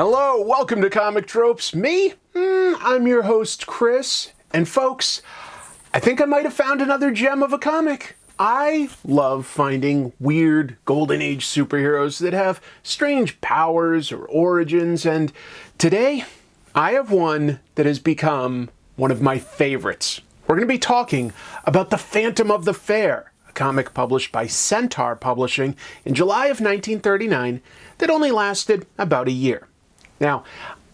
Hello, welcome to Comic Tropes. I'm your host, Chris. And folks, I think I might have found another gem of a comic. I love finding weird Golden Age superheroes that have strange powers or origins, and today I have one that has become one of my favorites. We're going to be talking about the Fantom of the Fair, a comic published by Centaur Publishing in July of 1939 that only lasted about a year. Now,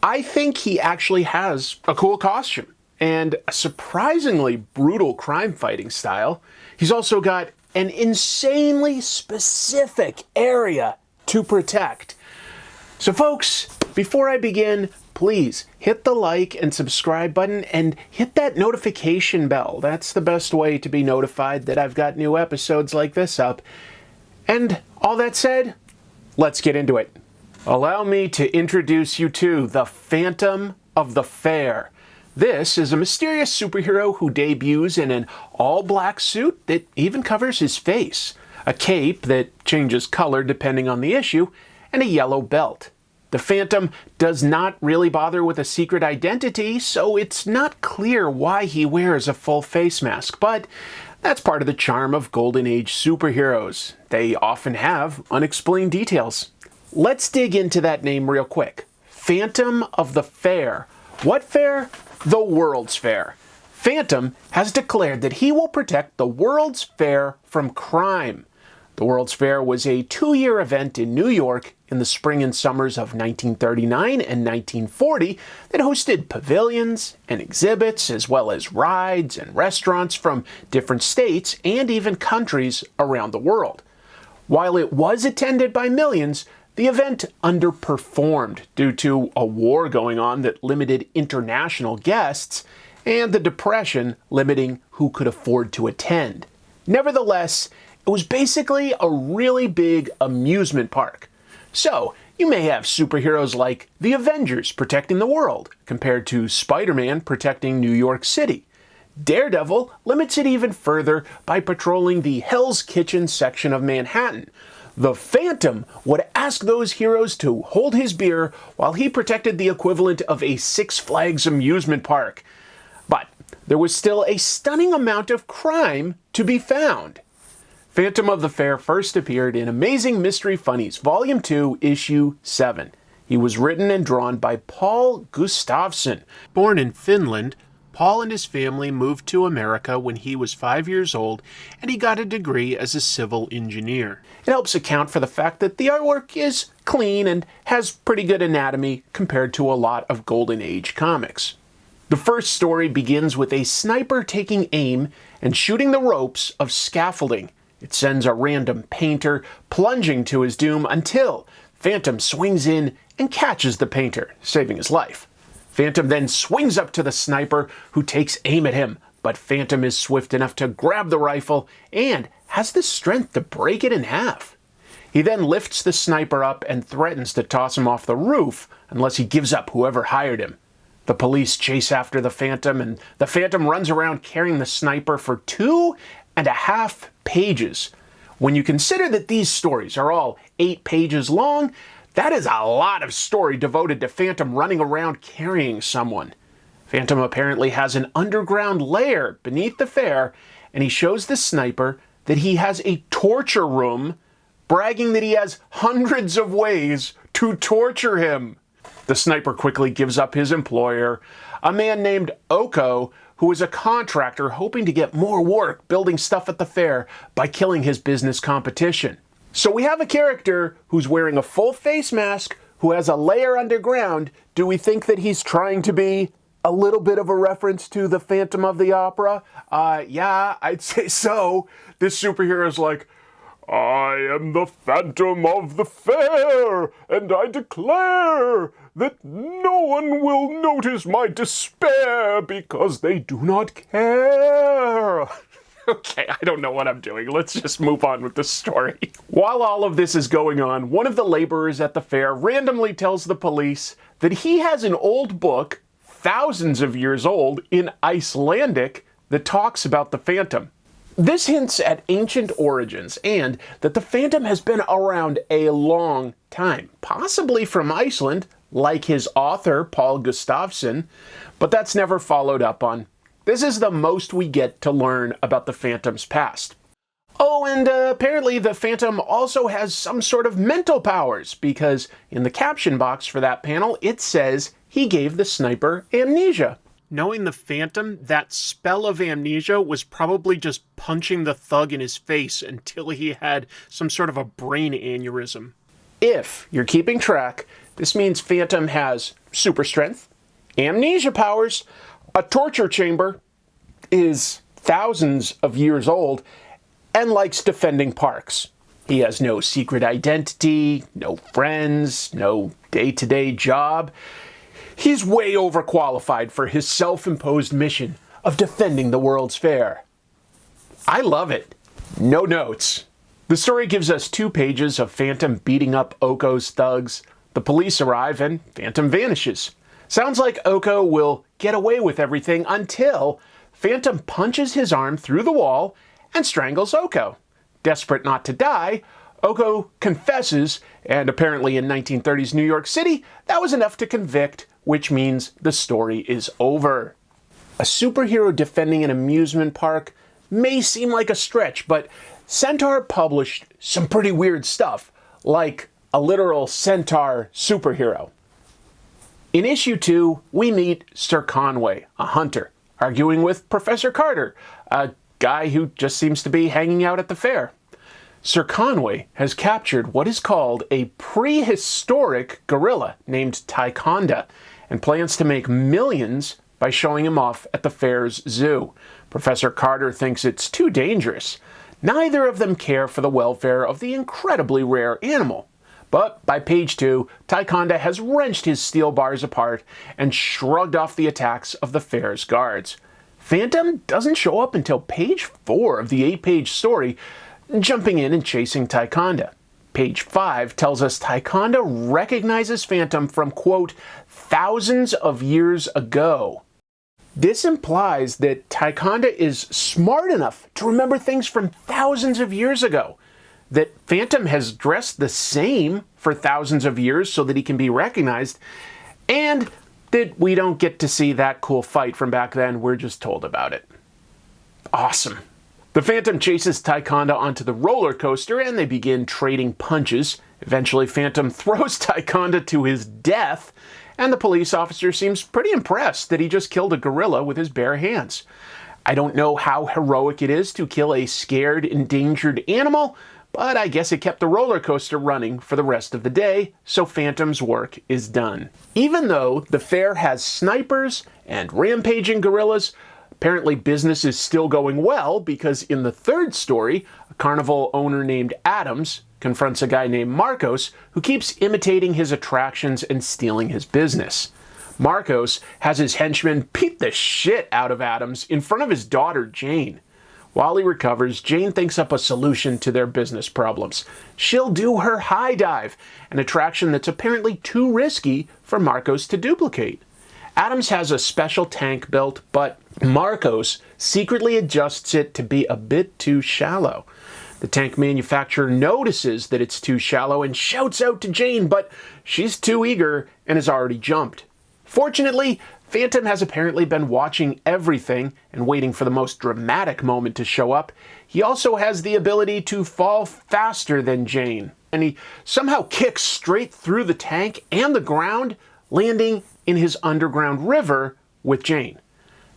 I think he actually has a cool costume and a surprisingly brutal crime-fighting style. He's also got an insanely specific area to protect. So folks, before I begin, please hit the like and subscribe button and hit that notification bell. That's the best way to be notified that I've got new episodes like this up. And all that said, let's get into it. Allow me to introduce you to the Fantom of the Fair. This is a mysterious superhero who debuts in an all-black suit that even covers his face, a cape that changes color depending on the issue, and a yellow belt. The Fantom does not really bother with a secret identity, so it's not clear why he wears a full face mask, but that's part of the charm of Golden Age superheroes. They often have unexplained details. Let's dig into that name real quick. Fantom of the Fair. What fair? The World's Fair. Fantom has declared that he will protect the World's Fair from crime. The World's Fair was a 2-year event in New York in the spring and summers of 1939 and 1940 that hosted pavilions and exhibits, as well as rides and restaurants from different states and even countries around the world. While it was attended by millions, the event underperformed due to a war going on that limited international guests and the Depression limiting who could afford to attend. Nevertheless, it was basically a really big amusement park. So, you may have superheroes like the Avengers protecting the world, compared to Spider-Man protecting New York City. Daredevil limits it even further by patrolling the Hell's Kitchen section of Manhattan. The Fantom would ask those heroes to hold his beer while he protected the equivalent of a Six Flags amusement park. But there was still a stunning amount of crime to be found. Fantom of the Fair first appeared in Amazing Mystery Funnies, Volume 2, Issue 7. He was written and drawn by Paul Gustafsson. Born in Finland, Paul and his family moved to America when he was 5 years old, and he got a degree as a civil engineer. It helps account for the fact that the artwork is clean and has pretty good anatomy compared to a lot of Golden Age comics. The first story begins with a sniper taking aim and shooting the ropes of scaffolding. It sends a random painter plunging to his doom until Fantom swings in and catches the painter, saving his life. Fantom then swings up to the sniper, who takes aim at him, but Fantom is swift enough to grab the rifle and has the strength to break it in half. He then lifts the sniper up and threatens to toss him off the roof unless he gives up whoever hired him. The police chase after the Fantom, and the Fantom runs around carrying the sniper for 2.5 pages. When you consider that these stories are all 8 pages long, that is a lot of story devoted to Fantom running around carrying someone. Fantom apparently has an underground lair beneath the fair, and he shows the sniper that he has a torture room, bragging that he has hundreds of ways to torture him. The sniper quickly gives up his employer, a man named Oko, who is a contractor hoping to get more work building stuff at the fair by killing his business competition. So we have a character who's wearing a full face mask, who has a lair underground. Do we think that he's trying to be a little bit of a reference to the Phantom of the Opera? Yeah, I'd say so. This superhero is like, I am the Fantom of the Fair, and I declare that no one will notice my despair because they do not care. Okay, I don't know what I'm doing. Let's just move on with the story. While all of this is going on, one of the laborers at the fair randomly tells the police that he has an old book, thousands of years old, in Icelandic that talks about the Fantom. This hints at ancient origins and that the Fantom has been around a long time, possibly from Iceland, like his author, Paul Gustafsson, but that's never followed up on. This is the most we get to learn about the Fantom's past. Oh, and apparently the Fantom also has some sort of mental powers, because in the caption box for that panel, it says he gave the sniper amnesia. Knowing the Fantom, that spell of amnesia was probably just punching the thug in his face until he had some sort of a brain aneurysm. If you're keeping track, this means Fantom has super strength, amnesia powers, a torture chamber, is thousands of years old, and likes defending parks. He has no secret identity, no friends, no day-to-day job. He's way overqualified for his self-imposed mission of defending the World's Fair. I love it. No notes. The story gives us 2 pages of Fantom beating up Oko's thugs. The police arrive and Fantom vanishes. Sounds like Oko will get away with everything until Fantom punches his arm through the wall and strangles Oko. Desperate not to die, Oko confesses, and apparently in 1930s New York City, that was enough to convict, which means the story is over. A superhero defending an amusement park may seem like a stretch, but Centaur published some pretty weird stuff, like a literal centaur superhero. In issue 2, we meet Sir Conway, a hunter, arguing with Professor Carter, a guy who just seems to be hanging out at the fair. Sir Conway has captured what is called a prehistoric gorilla named Tyconda and plans to make millions by showing him off at the fair's zoo. Professor Carter thinks it's too dangerous. Neither of them care for the welfare of the incredibly rare animal. But by page 2, Tyconda has wrenched his steel bars apart and shrugged off the attacks of the fair's guards. Fantom doesn't show up until page 4 of the 8-page story, jumping in and chasing Tyconda. Page 5 tells us Tyconda recognizes Fantom from, quote, thousands of years ago. This implies that Tyconda is smart enough to remember things from thousands of years ago, that Fantom has dressed the same for thousands of years so that he can be recognized, and that we don't get to see that cool fight from back then, we're just told about it. Awesome. The Fantom chases Tyconda onto the roller coaster and they begin trading punches. Eventually, Fantom throws Tyconda to his death, and the police officer seems pretty impressed that he just killed a gorilla with his bare hands. I don't know how heroic it is to kill a scared, endangered animal, but I guess it kept the roller coaster running for the rest of the day, so Fantom's work is done. Even though the fair has snipers and rampaging gorillas, apparently business is still going well, because in the 3rd story, a carnival owner named Adams confronts a guy named Marcos who keeps imitating his attractions and stealing his business. Marcos has his henchmen beat the shit out of Adams in front of his daughter Jane. While he recovers, Jane thinks up a solution to their business problems. She'll do her high dive, an attraction that's apparently too risky for Marcos to duplicate. Adams has a special tank built, but Marcos secretly adjusts it to be a bit too shallow. The tank manufacturer notices that it's too shallow and shouts out to Jane, but she's too eager and has already jumped. Fortunately, Fantom has apparently been watching everything and waiting for the most dramatic moment to show up. He also has the ability to fall faster than Jane, and he somehow kicks straight through the tank and the ground, landing in his underground river with Jane.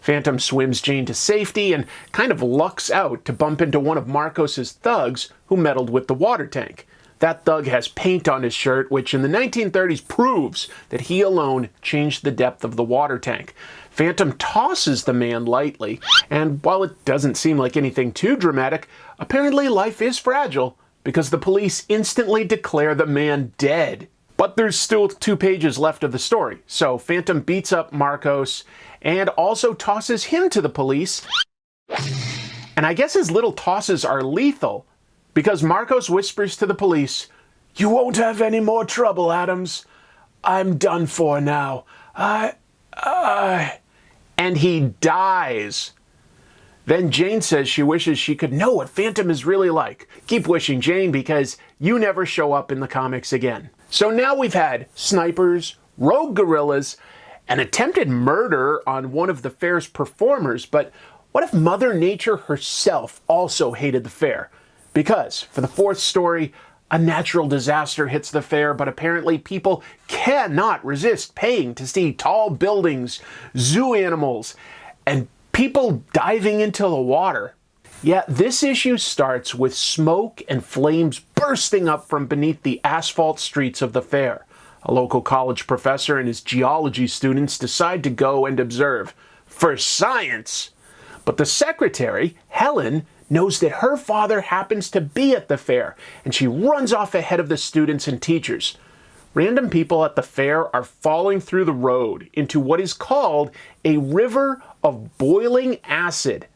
Fantom swims Jane to safety and kind of lucks out to bump into one of Marcos's thugs who meddled with the water tank. That thug has paint on his shirt, which in the 1930s proves that he alone changed the depth of the water tank. Fantom tosses the man lightly, and while it doesn't seem like anything too dramatic, apparently life is fragile, because the police instantly declare the man dead. But there's still 2 pages left of the story, so Fantom beats up Marcos and also tosses him to the police. And I guess his little tosses are lethal, because Marcos whispers to the police, "You won't have any more trouble, Adams. I'm done for now. And he dies. Then Jane says she wishes she could know what Fantom is really like. Keep wishing, Jane, because you never show up in the comics again. So now we've had snipers, rogue gorillas, an attempted murder on one of the fair's performers. But what if Mother Nature herself also hated the fair? Because for the fourth story, a natural disaster hits the fair, but apparently people cannot resist paying to see tall buildings, zoo animals, and people diving into the water. Yeah, this issue starts with smoke and flames bursting up from beneath the asphalt streets of the fair. A local college professor and his geology students decide to go and observe. For science! But the secretary, Helen, knows that her father happens to be at the fair, and she runs off ahead of the students and teachers. Random people at the fair are falling through the road into what is called a river of boiling acid.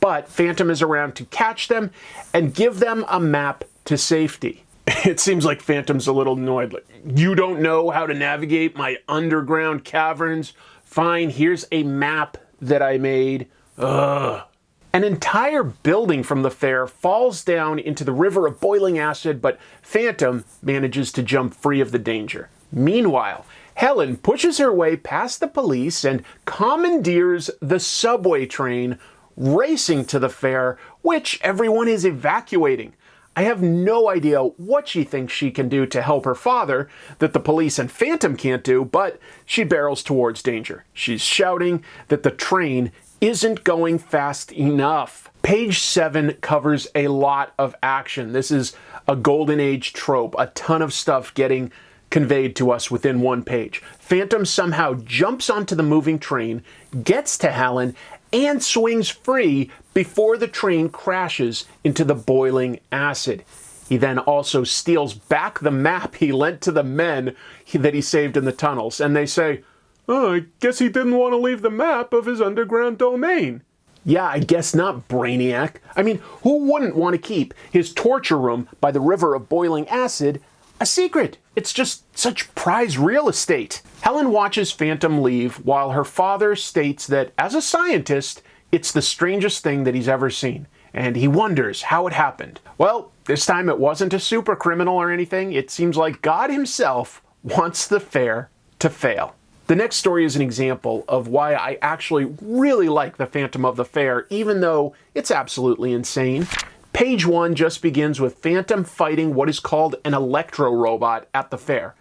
But Fantom is around to catch them and give them a map to safety. It seems like Fantom's a little annoyed. Like, you don't know how to navigate my underground caverns? Fine, here's a map that I made. Ugh. An entire building from the fair falls down into the river of boiling acid, but Fantom manages to jump free of the danger. Meanwhile, Helen pushes her way past the police and commandeers the subway train, racing to the fair, which everyone is evacuating. I have no idea what she thinks she can do to help her father that the police and Fantom can't do, but she barrels towards danger. She's shouting that the train isn't going fast enough. Page 7 covers a lot of action. This is a golden age trope, a ton of stuff getting conveyed to us within one page. Fantom somehow jumps onto the moving train, gets to Helen, and swings free before the train crashes into the boiling acid. He then also steals back the map he lent to the men that he saved in the tunnels, and they say, "Oh, I guess he didn't want to leave the map of his underground domain." Yeah, I guess not, Brainiac. I mean, who wouldn't want to keep his torture room by the river of boiling acid a secret? It's just such prized real estate. Helen watches Fantom leave while her father states that, as a scientist, it's the strangest thing that he's ever seen, and he wonders how it happened. Well, this time it wasn't a super criminal or anything. It seems like God himself wants the fair to fail. The next story is an example of why I actually really like the Fantom of the Fair, even though it's absolutely insane. Page 1 just begins with Fantom fighting what is called an electro-robot at the fair.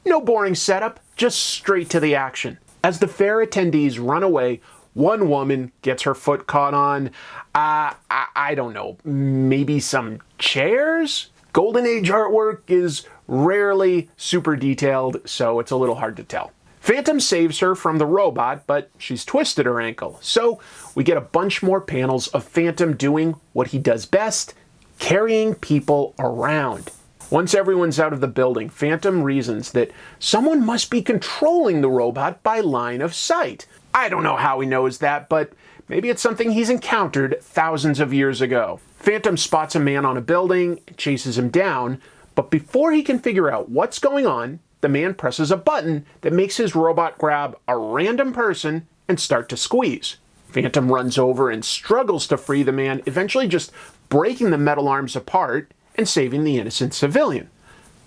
No boring setup, just straight to the action. As the fair attendees run away, one woman gets her foot caught on, I don't know, maybe some chairs? Golden Age artwork is rarely super detailed, so it's a little hard to tell. Fantom saves her from the robot, but she's twisted her ankle. So we get a bunch more panels of Fantom doing what he does best, carrying people around. Once everyone's out of the building, Fantom reasons that someone must be controlling the robot by line of sight. I don't know how he knows that, but maybe it's something he's encountered thousands of years ago. Fantom spots a man on a building and chases him down, but before he can figure out what's going on, the man presses a button that makes his robot grab a random person and start to squeeze. Fantom runs over and struggles to free the man, eventually just breaking the metal arms apart and saving the innocent civilian.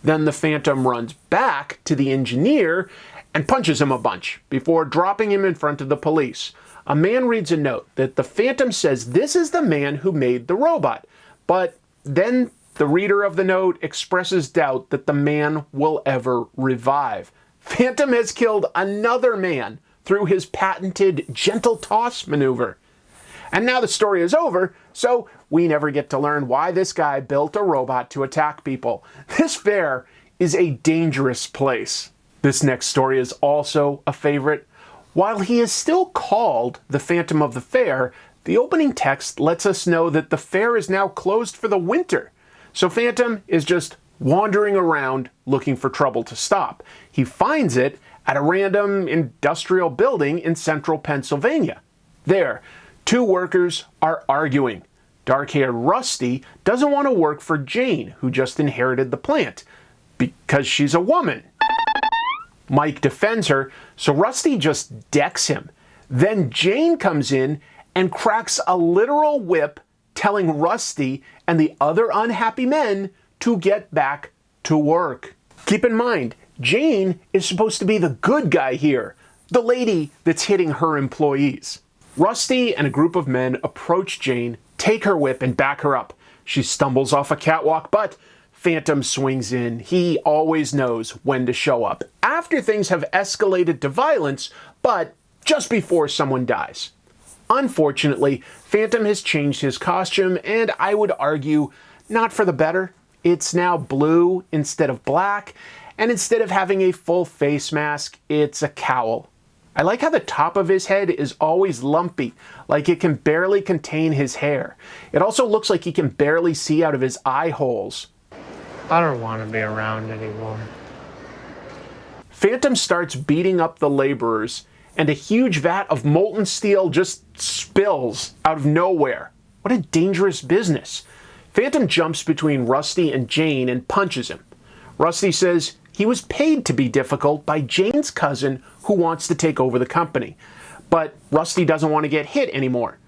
Then the Fantom runs back to the engineer and punches him a bunch before dropping him in front of the police. A man reads a note that the Fantom says this is the man who made the robot, but then the reader of the note expresses doubt that the man will ever revive. Fantom has killed another man through his patented gentle toss maneuver. And now the story is over, so we never get to learn why this guy built a robot to attack people. This fair is a dangerous place. This next story is also a favorite. While he is still called the Fantom of the Fair, the opening text lets us know that the fair is now closed for the winter. So Fantom is just wandering around looking for trouble to stop. He finds it at a random industrial building in central Pennsylvania. There, two workers are arguing. Dark-haired Rusty doesn't want to work for Jane, who just inherited the plant, because she's a woman. Mike defends her, so Rusty just decks him. Then Jane comes in and cracks a literal whip, telling Rusty and the other unhappy men to get back to work. Keep in mind, Jane is supposed to be the good guy here, the lady that's hitting her employees. Rusty and a group of men approach Jane, take her whip, and back her up. She stumbles off a catwalk, but Fantom swings in. He always knows when to show up. After things have escalated to violence, but just before someone dies. Unfortunately, Fantom has changed his costume, and I would argue, not for the better. It's now blue instead of black, and instead of having a full face mask, it's a cowl. I like how the top of his head is always lumpy, like it can barely contain his hair. It also looks like he can barely see out of his eye holes. I don't want to be around anymore. Fantom starts beating up the laborers, and a huge vat of molten steel just spills out of nowhere. What a dangerous business. Fantom jumps between Rusty and Jane and punches him. Rusty says he was paid to be difficult by Jane's cousin who wants to take over the company. But Rusty doesn't want to get hit anymore.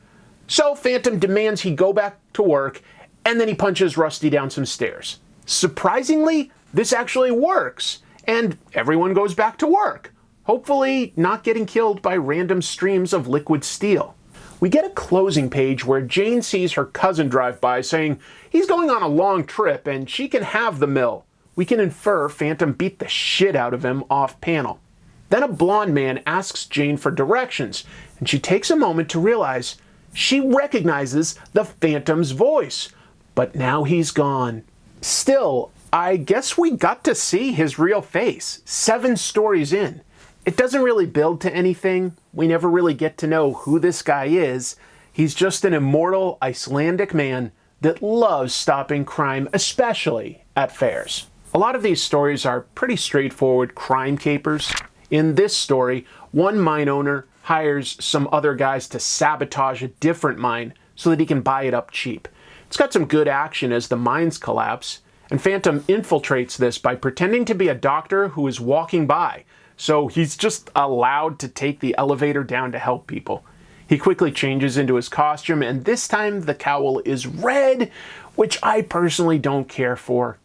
So Fantom demands he go back to work, and then he punches Rusty down some stairs. Surprisingly, this actually works, and everyone goes back to work. Hopefully not getting killed by random streams of liquid steel. We get a closing page where Jane sees her cousin drive by saying he's going on a long trip and she can have the mill. We can infer Fantom beat the shit out of him off panel. Then a blonde man asks Jane for directions, and she takes a moment to realize she recognizes the Fantom's voice. But now he's gone. Still, I guess we got to see his real face 7 stories in. It doesn't really build to anything. We never really get to know who this guy is. He's just an immortal Icelandic man that loves stopping crime, especially at fairs. A lot of these stories are pretty straightforward crime capers. In this story, one mine owner hires some other guys to sabotage a different mine so that he can buy it up cheap. It's got some good action as the mines collapse, and Fantom infiltrates this by pretending to be a doctor who is walking by. So he's just allowed to take the elevator down to help people. He quickly changes into his costume, and this time the cowl is red, which I personally don't care for.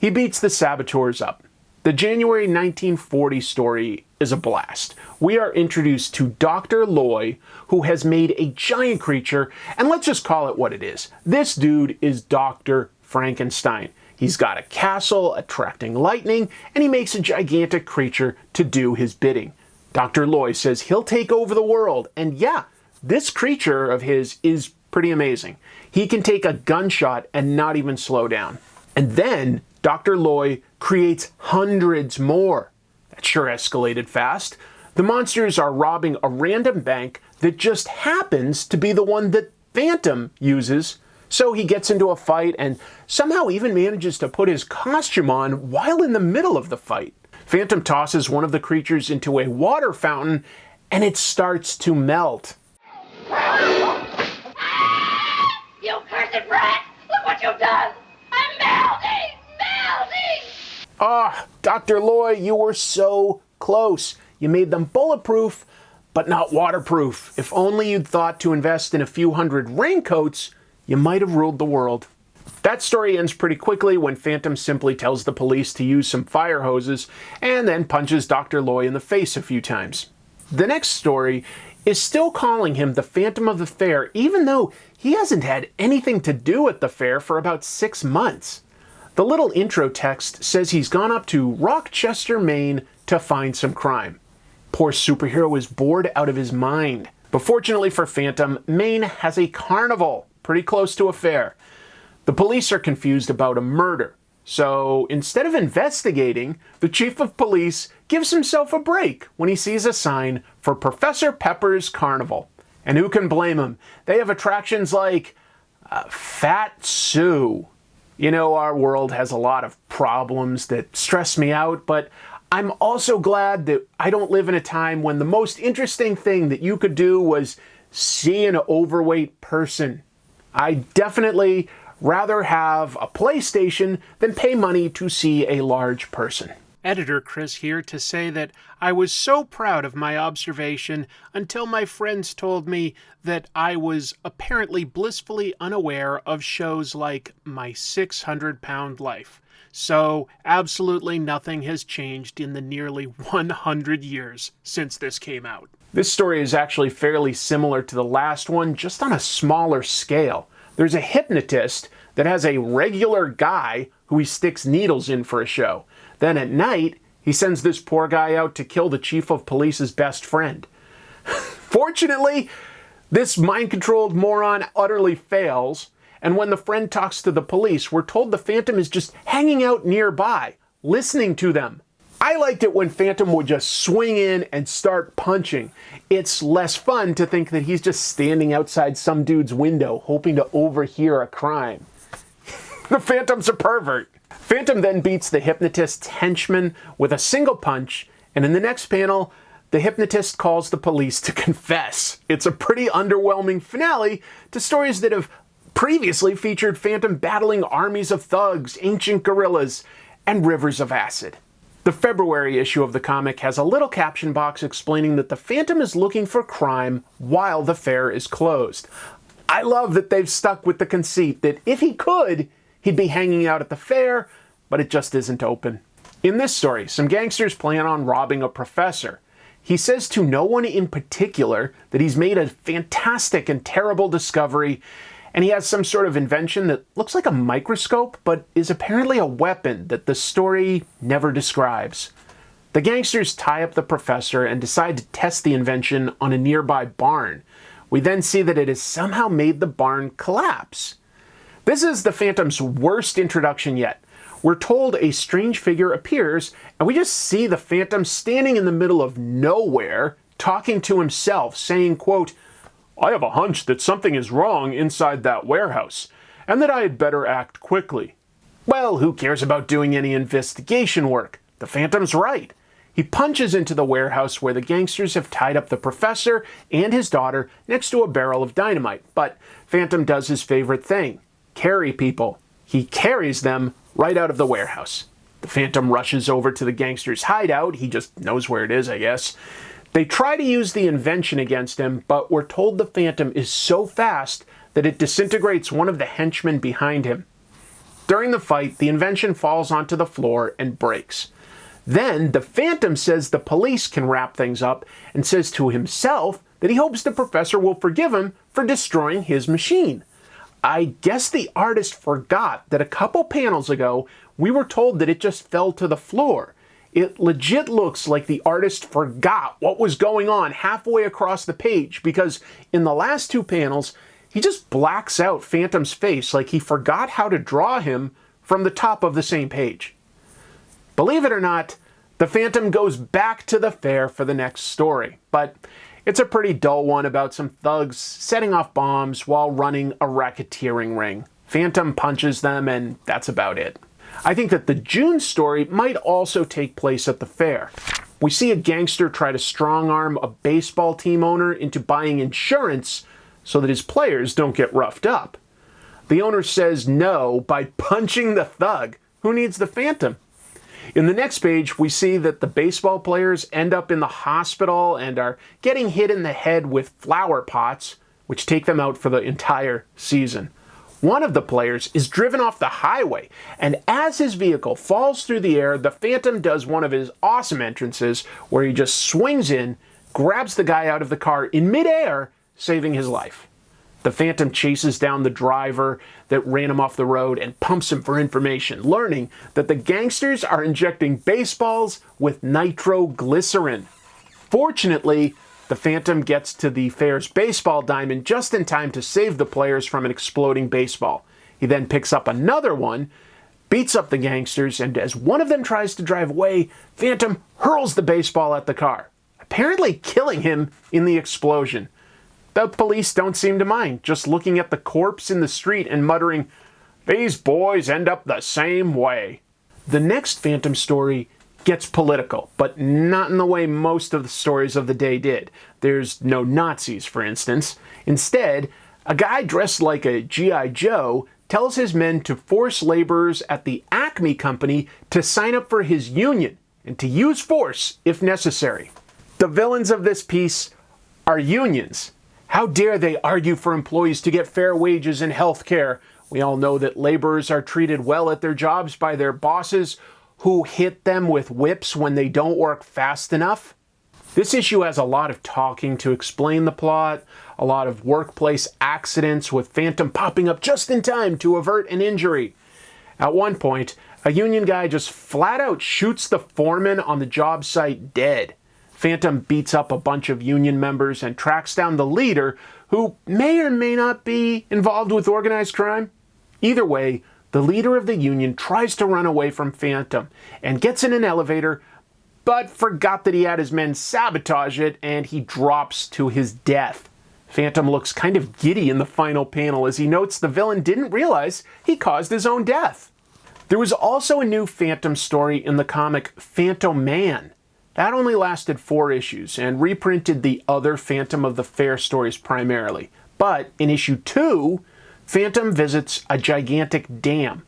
He beats the saboteurs up. The January 1940 story is a blast. We are introduced to Dr. Loy, who has made a giant creature, and let's just call it what it is. This dude is Dr. Frankenstein. He's got a castle attracting lightning, and he makes a gigantic creature to do his bidding. Dr. Loy says he'll take over the world, and yeah, this creature of his is pretty amazing. He can take a gunshot and not even slow down. And then Dr. Loy creates hundreds more. That sure escalated fast. The monsters are robbing a random bank that just happens to be the one that Fantom uses. So he gets into a fight and somehow even manages to put his costume on while in the middle of the fight. Fantom tosses one of the creatures into a water fountain and it starts to melt. You cursed rat! Look what you've done! I'm melting! Melting! Ah, Dr. Loy, you were so close. You made them bulletproof, but not waterproof. If only you'd thought to invest in a few hundred raincoats, you might have ruled the world. That story ends pretty quickly when Fantom simply tells the police to use some fire hoses and then punches Dr. Loy in the face a few times. The next story is still calling him the Fantom of the Fair, even though he hasn't had anything to do at the fair for about 6 months. The little intro text says he's gone up to Rochester, Maine to find some crime. Poor superhero is bored out of his mind. But fortunately for Fantom, Maine has a carnival pretty close to a fair. The police are confused about a murder. So instead of investigating, the chief of police gives himself a break when he sees a sign for Professor Pepper's Carnival. And who can blame him? They have attractions like Fat Sue. You know, our world has a lot of problems that stress me out, but I'm also glad that I don't live in a time when the most interesting thing that you could do was see an overweight person. I definitely rather have a PlayStation than pay money to see a large person. Editor Chris here to say that I was so proud of my observation until my friends told me that I was apparently blissfully unaware of shows like My 600-Pound Life. So absolutely nothing has changed in the nearly 100 years since this came out. This story is actually fairly similar to the last one, just on a smaller scale. There's a hypnotist that has a regular guy who he sticks needles in for a show. Then at night, he sends this poor guy out to kill the chief of police's best friend. Fortunately, this mind-controlled moron utterly fails, and when the friend talks to the police, we're told the Fantom is just hanging out nearby, listening to them. I liked it when Fantom would just swing in and start punching. It's less fun to think that he's just standing outside some dude's window hoping to overhear a crime. The Fantom's a pervert. Fantom then beats the hypnotist's henchman with a single punch, and in the next panel, the hypnotist calls the police to confess. It's a pretty underwhelming finale to stories that have previously featured Fantom battling armies of thugs, ancient gorillas, and rivers of acid. The February issue of the comic has a little caption box explaining that the Fantom is looking for crime while the fair is closed. I love that they've stuck with the conceit that if he could, he'd be hanging out at the fair, but it just isn't open. In this story, some gangsters plan on robbing a professor. He says to no one in particular that he's made a fantastic and terrible discovery, and he has some sort of invention that looks like a microscope, but is apparently a weapon that the story never describes. The gangsters tie up the professor and decide to test the invention on a nearby barn. We then see that it has somehow made the barn collapse. This is the Fantom's worst introduction yet. We're told a strange figure appears, and we just see the Fantom standing in the middle of nowhere, talking to himself, saying, quote, "I have a hunch that something is wrong inside that warehouse, and that I had better act quickly." Well, who cares about doing any investigation work? The Fantom's right. He punches into the warehouse where the gangsters have tied up the professor and his daughter next to a barrel of dynamite. But Fantom does his favorite thing, carry people. He carries them right out of the warehouse. The Fantom rushes over to the gangsters' hideout. He just knows where it is, I guess. They try to use the invention against him, but we're told the Fantom is so fast that it disintegrates one of the henchmen behind him. During the fight, the invention falls onto the floor and breaks. Then the Fantom says the police can wrap things up and says to himself that he hopes the professor will forgive him for destroying his machine. I guess the artist forgot that a couple panels ago, we were told that it just fell to the floor. It legit looks like the artist forgot what was going on halfway across the page, because in the last two panels, he just blacks out Fantom's face like he forgot how to draw him from the top of the same page. Believe it or not, the Fantom goes back to the fair for the next story, but it's a pretty dull one about some thugs setting off bombs while running a racketeering ring. Fantom punches them, and that's about it. I think that the June story might also take place at the fair. We see a gangster try to strong-arm a baseball team owner into buying insurance so that his players don't get roughed up. The owner says no by punching the thug. Who needs the Fantom? In the next page, we see that the baseball players end up in the hospital and are getting hit in the head with flower pots, which take them out for the entire season. One of the players is driven off the highway, and as his vehicle falls through the air, the Fantom does one of his awesome entrances where he just swings in, grabs the guy out of the car in midair, saving his life. The Fantom chases down the driver that ran him off the road and pumps him for information, learning that the gangsters are injecting baseballs with nitroglycerin. Fortunately, the Fantom gets to the fair's baseball diamond just in time to save the players from an exploding baseball. He then picks up another one, beats up the gangsters, and as one of them tries to drive away, Fantom hurls the baseball at the car, apparently killing him in the explosion. The police don't seem to mind, just looking at the corpse in the street and muttering, "These boys end up the same way." The next Fantom story gets political, but not in the way most of the stories of the day did. There's no Nazis, for instance. Instead, a guy dressed like a G.I. Joe tells his men to force laborers at the Acme Company to sign up for his union and to use force if necessary. The villains of this piece are unions. How dare they argue for employees to get fair wages and health care We all know that laborers are treated well at their jobs by their bosses who hit them with whips when they don't work fast enough. This issue has a lot of talking to explain the plot, a lot of workplace accidents with Fantom popping up just in time to avert an injury. At one point, a union guy just flat out shoots the foreman on the job site dead. Fantom beats up a bunch of union members and tracks down the leader, who may or may not be involved with organized crime. Either way, the leader of the union tries to run away from Fantom and gets in an elevator, but forgot that he had his men sabotage it, and he drops to his death. Fantom looks kind of giddy in the final panel as he notes the villain didn't realize he caused his own death. There was also a new Fantom story in the comic Phantom Man. That only lasted 4 issues and reprinted the other Fantom of the Fair stories primarily. But in issue 2, Fantom visits a gigantic dam.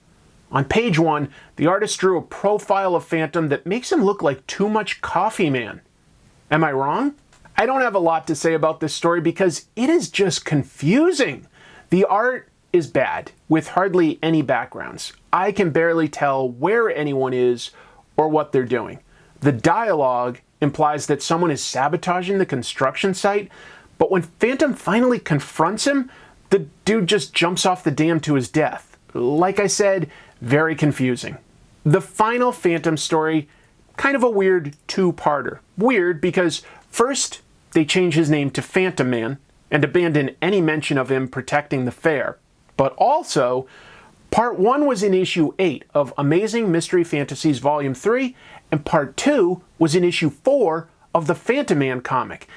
On page 1, the artist drew a profile of Fantom that makes him look like Too Much Coffee Man. Am I wrong? I don't have a lot to say about this story because it is just confusing. The art is bad, with hardly any backgrounds. I can barely tell where anyone is or what they're doing. The dialogue implies that someone is sabotaging the construction site, but when Fantom finally confronts him, the dude just jumps off the dam to his death. Like I said, very confusing. The final Fantom story, kind of a weird 2-parter. Weird because first, they change his name to Phantom Man and abandon any mention of him protecting the fair. But also, Part 1 was in issue 8 of Amazing Mystery Fantasies Volume 3, and Part 2 was in issue 4 of the Phantom Man comic.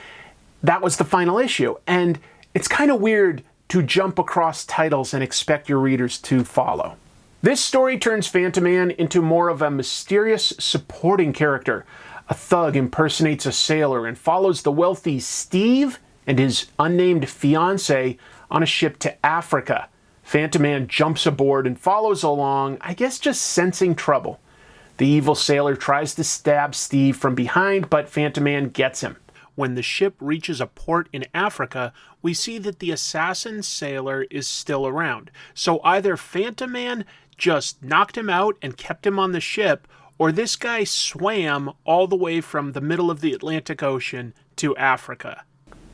That was the final issue, and it's kind of weird to jump across titles and expect your readers to follow. This story turns Phantom Man into more of a mysterious supporting character. A thug impersonates a sailor and follows the wealthy Steve and his unnamed fiancée on a ship to Africa. Phantom Man jumps aboard and follows along, I guess just sensing trouble. The evil sailor tries to stab Steve from behind, but Phantom Man gets him. When the ship reaches a port in Africa, we see that the assassin sailor is still around. So either Phantom Man just knocked him out and kept him on the ship, or this guy swam all the way from the middle of the Atlantic Ocean to Africa.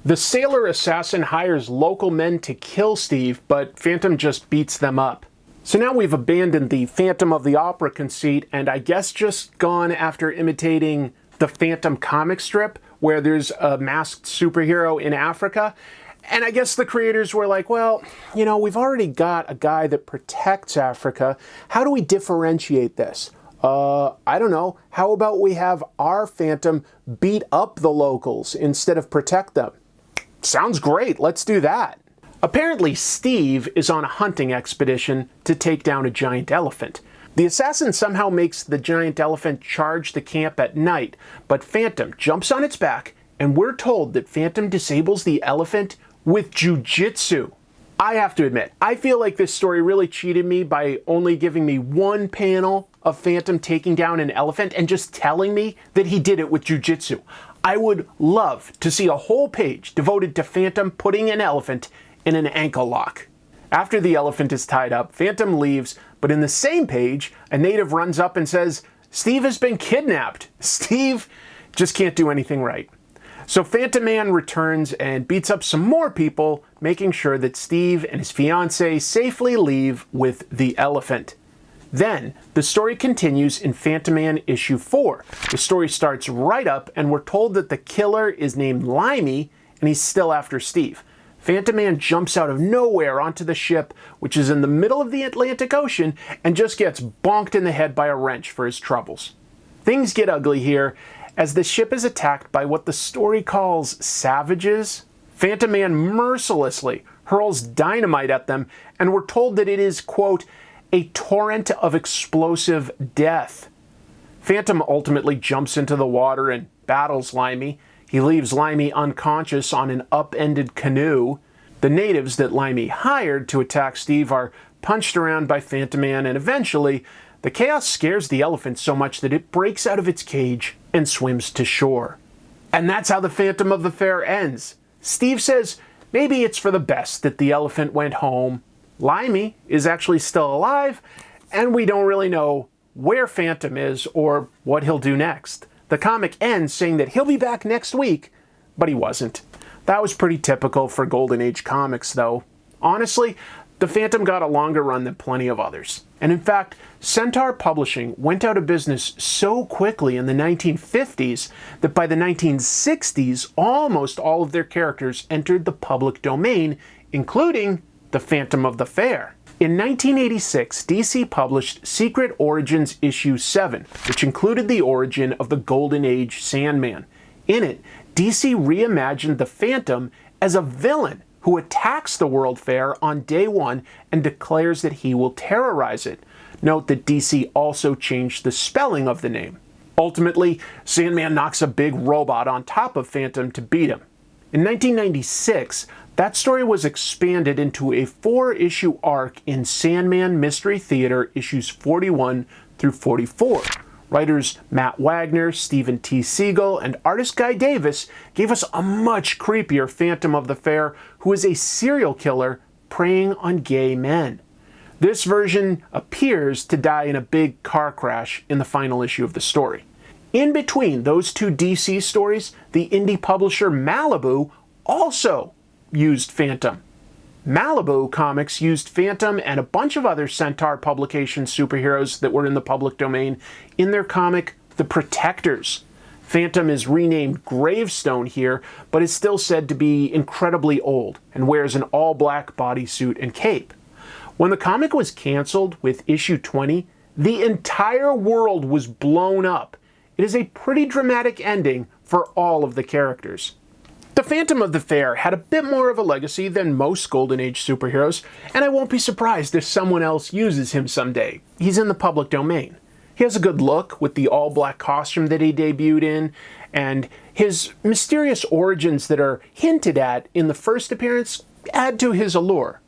The sailor assassin hires local men to kill Steve, but Fantom just beats them up. So now we've abandoned the Phantom of the Opera conceit and I guess just gone after imitating the Fantom comic strip where there's a masked superhero in Africa. And I guess the creators were like, well, you know, we've already got a guy that protects Africa. How do we differentiate this? I don't know. How about we have our Fantom beat up the locals instead of protect them? Sounds great. Let's do that. Apparently, Steve is on a hunting expedition to take down a giant elephant. The assassin somehow makes the giant elephant charge the camp at night, but Fantom jumps on its back, and we're told that Fantom disables the elephant with jujitsu. I have to admit, I feel like this story really cheated me by only giving me one panel of Fantom taking down an elephant and just telling me that he did it with jujitsu. I would love to see a whole page devoted to Fantom putting an elephant in an ankle lock. After the elephant is tied up, Fantom leaves, but in the same page, a native runs up and says, Steve has been kidnapped. Steve just can't do anything right. So Phantom Man returns and beats up some more people, making sure that Steve and his fiancée safely leave with the elephant. Then, the story continues in Phantom Man issue 4. The story starts right up, and we're told that the killer is named Limey, and he's still after Steve. Phantom Man jumps out of nowhere onto the ship, which is in the middle of the Atlantic Ocean, and just gets bonked in the head by a wrench for his troubles. Things get ugly here, as the ship is attacked by what the story calls savages. Phantom Man mercilessly hurls dynamite at them, and we're told that it is, quote, a torrent of explosive death. Fantom ultimately jumps into the water and battles Limey. He leaves Limey unconscious on an upended canoe. The natives that Limey hired to attack Steve are punched around by Phantom Man, and eventually, the chaos scares the elephant so much that it breaks out of its cage and swims to shore. And that's how the Fantom of the Fair ends. Steve says maybe it's for the best that the elephant went home, Limey is actually still alive, and we don't really know where Fantom is or what he'll do next. The comic ends saying that he'll be back next week, but he wasn't. That was pretty typical for Golden Age comics, though. Honestly, the Fantom got a longer run than plenty of others. And in fact, Centaur Publishing went out of business so quickly in the 1950s that by the 1960s, almost all of their characters entered the public domain, including the Phantom of the Fair. In 1986, DC published Secret Origins Issue 7, which included the origin of the Golden Age Sandman. In it, DC reimagined the Phantom as a villain who attacks the World Fair on day one and declares that he will terrorize it. Note that DC also changed the spelling of the name. Ultimately, Sandman knocks a big robot on top of Fantom to beat him. In 1996, that story was expanded into a 4-issue arc in Sandman Mystery Theater issues 41 through 44. Writers Matt Wagner, Stephen T. Siegel, and artist Guy Davis gave us a much creepier Phantom of the Fair who is a serial killer preying on gay men. This version appears to die in a big car crash in the final issue of the story. In between those two DC stories, the indie publisher Malibu also used Fantom. Malibu Comics used Fantom and a bunch of other Centaur Publications superheroes that were in the public domain in their comic The Protectors. Fantom is renamed Gravestone here, but is still said to be incredibly old and wears an all-black bodysuit and cape. When the comic was canceled with issue 20, the entire world was blown up. It is a pretty dramatic ending for all of the characters. The Phantom of the Fair had a bit more of a legacy than most Golden Age superheroes, and I won't be surprised if someone else uses him someday. He's in the public domain. He has a good look with the all-black costume that he debuted in, and his mysterious origins that are hinted at in the first appearance add to his allure.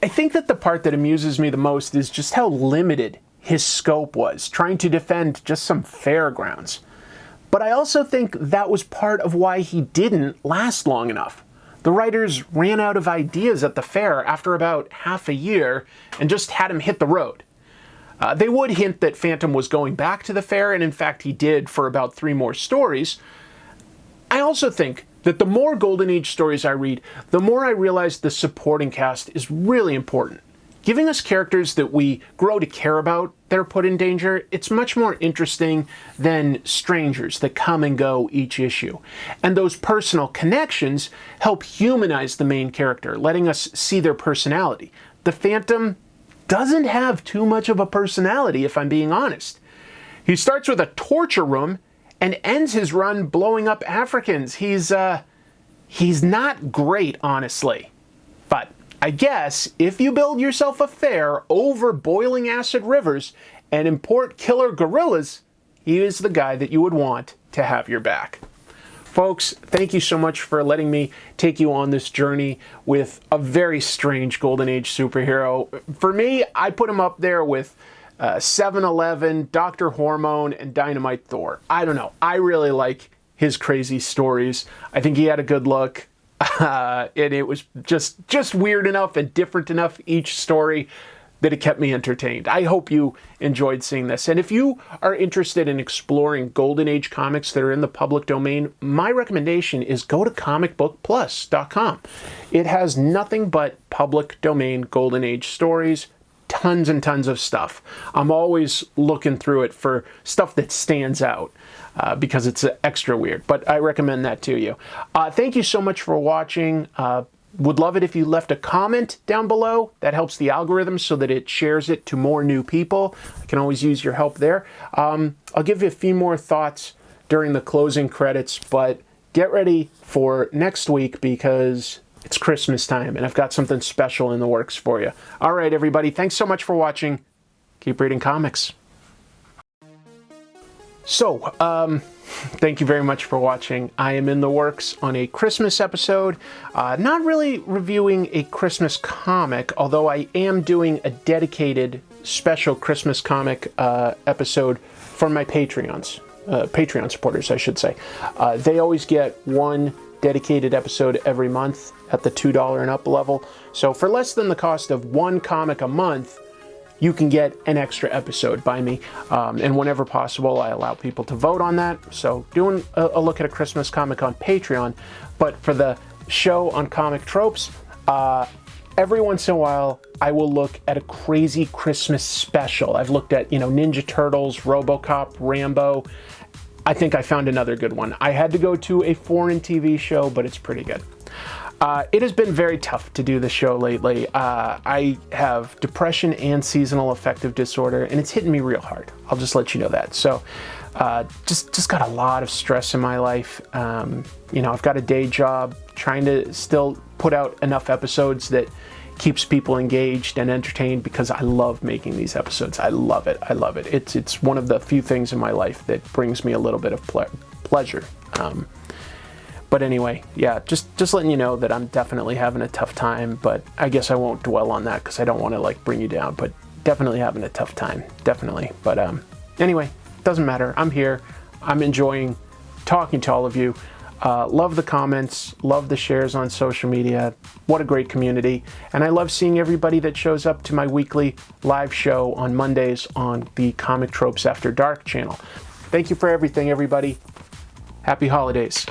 I think that the part that amuses me the most is just how limited his scope was, trying to defend just some fairgrounds. But I also think that was part of why he didn't last long enough. The writers ran out of ideas at the fair after about half a year and just had him hit the road. They would hint that Fantom was going back to the fair, and in fact he did for about 3 more stories. I also think that the more Golden Age stories I read, the more I realize the supporting cast is really important. Giving us characters that we grow to care about that are put in danger, it's much more interesting than strangers that come and go each issue. And those personal connections help humanize the main character, letting us see their personality. The Fantom doesn't have too much of a personality, if I'm being honest. He starts with a torture room and ends his run blowing up Africans. He's not great, honestly. But I guess if you build yourself a fair over boiling acid rivers and import killer gorillas, he is the guy that you would want to have your back. Folks, thank you so much for letting me take you on this journey with a very strange Golden Age superhero. For me, I put him up there with 7-Eleven, Dr. Hormone, and Dynamite Thor. I don't know. I really like his crazy stories. I think he had a good look. And it was just weird enough and different enough each story that it kept me entertained. I hope you enjoyed seeing this. And if you are interested in exploring Golden Age comics that are in the public domain, my recommendation is go to comicbookplus.com. It has nothing but public domain Golden Age stories, tons and tons of stuff. I'm always looking through it for stuff that stands out. Because it's extra weird, but I recommend that to you. Thank you so much for watching. Would love it if you left a comment down below. That helps the algorithm so that it shares it to more new people. I can always use your help there. I'll give you a few more thoughts during the closing credits, but get ready for next week because it's Christmas time and I've got something special in the works for you. All right, everybody, thanks so much for watching. Keep reading comics. So, thank you very much for watching. I am in the works on a Christmas episode. Not really reviewing a Christmas comic, although I am doing a dedicated special Christmas comic episode for my Patreon supporters, I should say. They always get one dedicated episode every month at the $2 and up level. So for less than the cost of one comic a month, you can get an extra episode by me. And whenever possible, I allow people to vote on that. So doing a look at a Christmas comic on Patreon. But for the show on Comic Tropes, every once in a while, I will look at a crazy Christmas special. I've looked at, Ninja Turtles, RoboCop, Rambo. I think I found another good one. I had to go to a foreign TV show, but it's pretty good. It has been very tough to do the show lately. I have depression and seasonal affective disorder, and it's hitting me real hard. I'll just let you know that. So just got a lot of stress in my life. I've got a day job, trying to still put out enough episodes that keeps people engaged and entertained, because I love making these episodes. I love it. It's one of the few things in my life that brings me a little bit of pleasure. But anyway, yeah, just letting you know that I'm definitely having a tough time, but I guess I won't dwell on that because I don't want to bring you down, but definitely having a tough time, definitely. But anyway, doesn't matter. I'm here. I'm enjoying talking to all of you. Love the comments, love the shares on social media. What a great community. And I love seeing everybody that shows up to my weekly live show on Mondays on the Comic Tropes After Dark channel. Thank you for everything, everybody. Happy holidays.